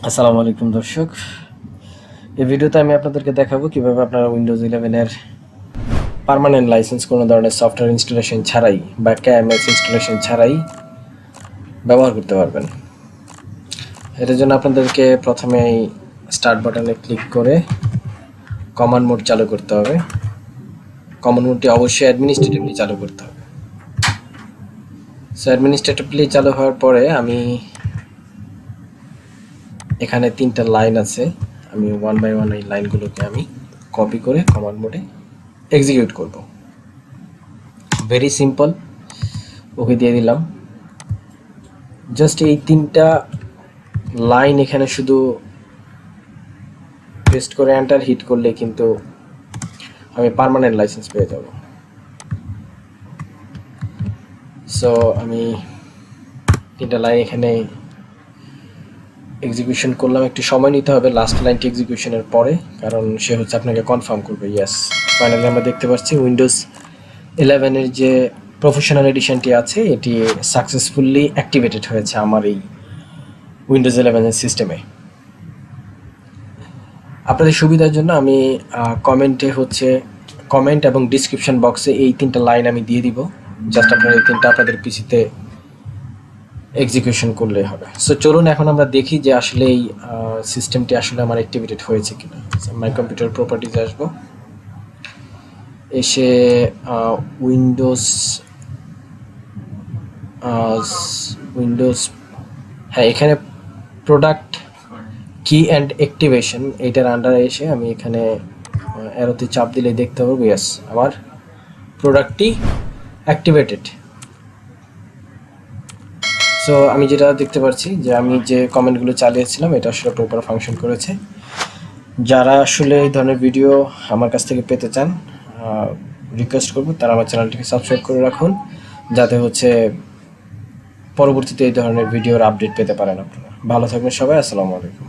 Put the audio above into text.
আসসালামু আলাইকুম দর্শক, এই ভিডিওতে আমি আপনাদেরকে দেখাবো কিভাবে আপনারা উইন্ডোজ 11 এর পার্মানেন্ট লাইসেন্স কোনো ধরনের সফটওয়্যার ইনস্টলেশন ছাড়াই বা কেএমএস ইনস্টলেশন ছাড়াই ব্যবহার করতে পারবেন। এটার জন্য আপনাদেরকে প্রথমে স্টার্ট বাটনে ক্লিক করে কমান্ড মোড চালু করতে হবে। কমান্ড মোডটি অবশ্যই অ্যাডমিনিস্ট্রেটিভলি চালু করতে হবে। সো অ্যাডমিনিস্ট্রেটিভলি চালু হওয়ার পরে আমি এখানে 3টা লাইন আছে, আমি ওয়ান বাই ওয়ান এই লাইনগুলোকে আমি কপি করে কমান্ড মোডে এক্সিকিউট করব। ভেরি সিম্পল, ওকে দিয়ে দিলাম। জাস্ট এই 3টা লাইন এখানে শুধু পেস্ট করে এন্টার হিট করলে কিন্তু আমি পার্মানেন্ট লাইসেন্স পেয়ে যাব। সো আমি 3টা লাইন এখানে এক্সিকিউশন করলাম। একটু সময় নিতে হবে লাস্ট লাইনটি এক্সিকিউশনের পরে, কারণ সে হচ্ছে আপনাকে কনফার্ম করবে ইয়েস। ফাইনালি আমরা দেখতে পাচ্ছি উইন্ডোজ 11 এর যে প্রফেশনাল এডিশনটি আছে এটি সাকসেসফুলি অ্যাক্টিভেটেড হয়েছে আমার এই উইন্ডোজ 11 এর সিস্টেমে। আপনাদের সুবিধার জন্য আমি কমেন্ট এবং ডিসক্রিপশন বক্সে এই 3টা লাইন আমি দিয়ে দিব। জাস্ট আপনারা এই 3টা আপনাদের পিসিতে এক্সিকিউশন করলেই হবে। সো চলুন এখন আমরা দেখি যে আসলে এই সিস্টেমটি আসলে আমার অ্যাক্টিভেটেড হয়েছে কিনা। মাই কম্পিউটার প্রপার্টিজে আসবো, এসে উইন্ডোজ হ্যাঁ, এখানে প্রোডাক্ট কি অ্যান্ড অ্যাক্টিভেশন এইটার আন্ডারে এসে আমি এখানে অ্যারোতে চাপ দিলে দেখতে পাবো ইয়েস আমার প্রোডাক্টটি অ্যাক্টিভেটেড। সো আমি যেটা দেখতে পাচ্ছি যে আমি যে কমেন্টগুলো চালিয়েছিলাম এটা আসলে প্রপার ফাংশন করেছে। যারা আসলে এই ধরনের ভিডিও আমার কাছ থেকে পেতে চান, রিকোয়েস্ট করব তারা আমার চ্যানেলটিকে সাবস্ক্রাইব করে রাখুন, যাতে হচ্ছে পরবর্তীতে এই ধরনের ভিডিওর আপডেট পেতে পারেন আপনারা। ভালো থাকবেন সবাই, আসসালামু আলাইকুম।